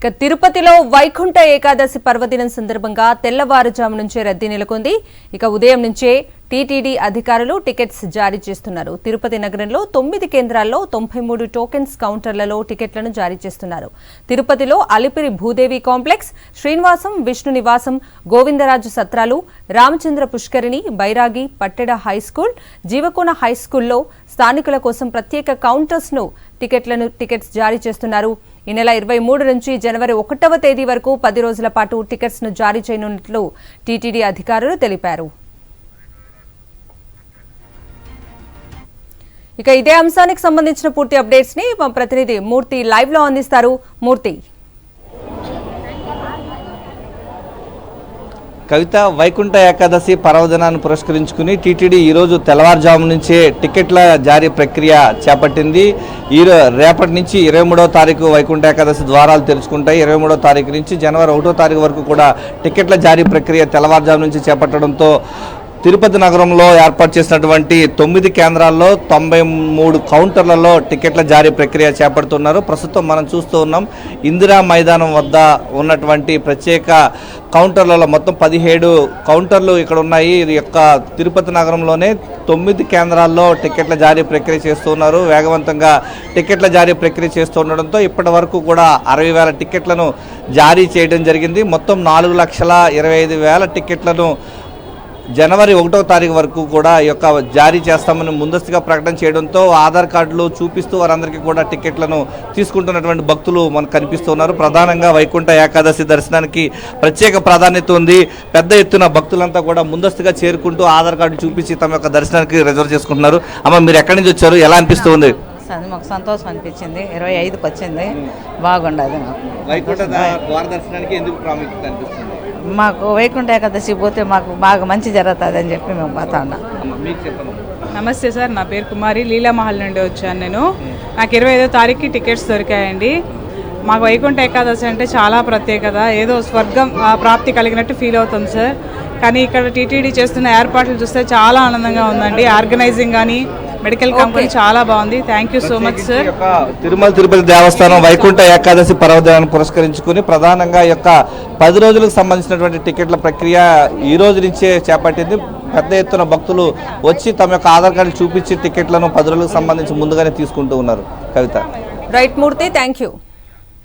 ఇక తిరుపతిలో వైకుంఠ ఏకాదశి పర్వదినం సందర్భంగా తెల్లవారుజాము నుంచే రద్దీ నెలకొంది. ఇక ఉదయం నుంచే టీటీడీ అధికారులు టికెట్స్ జారీ చేస్తున్నారు. తిరుపతి నగరంలో 9 కేంద్రాల్లో 93 టోకెన్స్ కౌంటర్లలో టికెట్లను జారీ చేస్తున్నారు. తిరుపతిలో అలిపిరి భూదేవి కాంప్లెక్స్, శ్రీనివాసం, విష్ణు నివాసం, గోవిందరాజు సత్రాలు, రామచంద్ర పుష్కరిణి, బైరాగి, పట్టెడ హైస్కూల్, జీవకోన హైస్కూల్లో స్థానికుల కోసం ప్రత్యేక కౌంటర్స్ టికెట్స్ జారీ చేస్తున్నారు. ఈ నెల 23 నుంచి జనవరి 1వ తేదీ వరకు 10 రోజుల పాటు టికెట్స్ ను జారీ చేయనున్నట్లు టీటీడీ అధికారులు తెలిపారు. ఇక ఇదే అంశానికి సంబంధించిన పూర్తి అప్డేట్స్ ని మా ప్రతినిధి మూర్తి లైవ్ లో అందిస్తారు. మూర్తి, కవిత, వైకుంఠ ఏకాదశి పర్వదినాన్ని పురస్కరించుకుని టీటీడీ ఈరోజు తెల్లవారుజాము నుంచే టికెట్ల జారీ ప్రక్రియ చేపట్టింది. రేపటి నుంచి 23వ తారీఖు వైకుంఠ ఏకాదశి ద్వారాలు తెరుచుకుంటాయి. 23వ తారీఖు నుంచి జనవరి 1వ తారీఖు వరకు కూడా టికెట్ల జారీ ప్రక్రియ తెల్లవారుజాము నుంచి చేపట్టడంతో తిరుపతి నగరంలో ఏర్పాటు చేసినటువంటి 9 కేంద్రాల్లో 93 కౌంటర్లలో టికెట్ల జారీ ప్రక్రియ చేపడుతున్నారు. ప్రస్తుతం మనం చూస్తూ ఉన్నాం ఇందిరా మైదానం వద్ద ఉన్నటువంటి ప్రత్యేక కౌంటర్లలో మొత్తం 17 కౌంటర్లు ఇక్కడ ఉన్నాయి. ఇది యొక్క తిరుపతి నగరంలోనే 9 కేంద్రాల్లో టికెట్ల జారీ ప్రక్రియ చేస్తున్నారు. వేగవంతంగా టికెట్ల జారీ ప్రక్రియ చేస్తుండడంతో ఇప్పటి వరకు కూడా 60,000 టికెట్లను జారీ చేయడం జరిగింది. మొత్తం 4,25,000 టికెట్లను జనవరి 1వ తారీఖు వరకు కూడా ఈ యొక్క జారీ చేస్తామని ముందస్తుగా ప్రకటన చేయడంతో ఆధార్ కార్డులు చూపిస్తూ వారందరికీ కూడా టికెట్లను తీసుకుంటున్నటువంటి భక్తులు మనకు కనిపిస్తున్నారు. ప్రధానంగా వైకుంఠ ఏకాదశి దర్శనానికి ప్రత్యేక ప్రాధాన్యత ఉంది. పెద్ద ఎత్తున భక్తులంతా కూడా ముందస్తుగా చేరుకుంటూ ఆధార్ కార్డు చూపించి తమ యొక్క దర్శనానికి రిజర్వ్ చేసుకుంటున్నారు. అమ్మ, మీరు ఎక్కడి నుంచి వచ్చారు? ఎలా అనిపిస్తుంది? మాకు సంతోషం అనిపించింది. 25కి వచ్చింది, బాగుండదు. వైకుంఠ ద్వార దర్శనానికి ఎందుకు ప్రాముఖ్యత అనిపిస్తుంది? మాకు వైకుంఠ ఏకాదశి పోతే మాకు బాగా మంచి జరుగుతుంది అని చెప్పి మేము పోతా ఉన్నాం. నమస్తే సార్, నా పేరు కుమారి, లీలామహల్ నుండి వచ్చాను నేను. నాకు 25వ తారీఖుకి టికెట్స్ దొరికాయండి. మాకు వైకుంఠ ఏకాదశి అంటే చాలా ప్రత్యేకత, ఏదో స్వర్గం ప్రాప్తి కలిగినట్టు ఫీల్ అవుతాం సార్. కానీ ఇక్కడ టీటీడీ చేస్తున్న ఏర్పాట్లు చూస్తే చాలా ఆనందంగా ఉందండి. ఆర్గనైజింగ్ కానీ మెడికల్ కంపెనీ చాలా బాగుంది. Thank you so much sir. Tirumala Tirupati దేవస్థానం వైకుంఠ ఏకాదశి పర్వదినాన్ని పురస్కరించుకుని ప్రధానంగా యొక్క 10 రోజులకు సంబంధించినటువంటి టికెట్ల ప్రక్రియ ఈ రోజు నుంచే చేపట్టింది. పెద్ద ఎత్తున భక్తులు వచ్చి తమ యొక్క ఆధార్ కార్డు చూపించి టికెట్లను 10 రోజులకు సంబంధించి ముందుగానే తీసుకుంటూ ఉన్నారు. Kavitha. Right Murthy, thank you.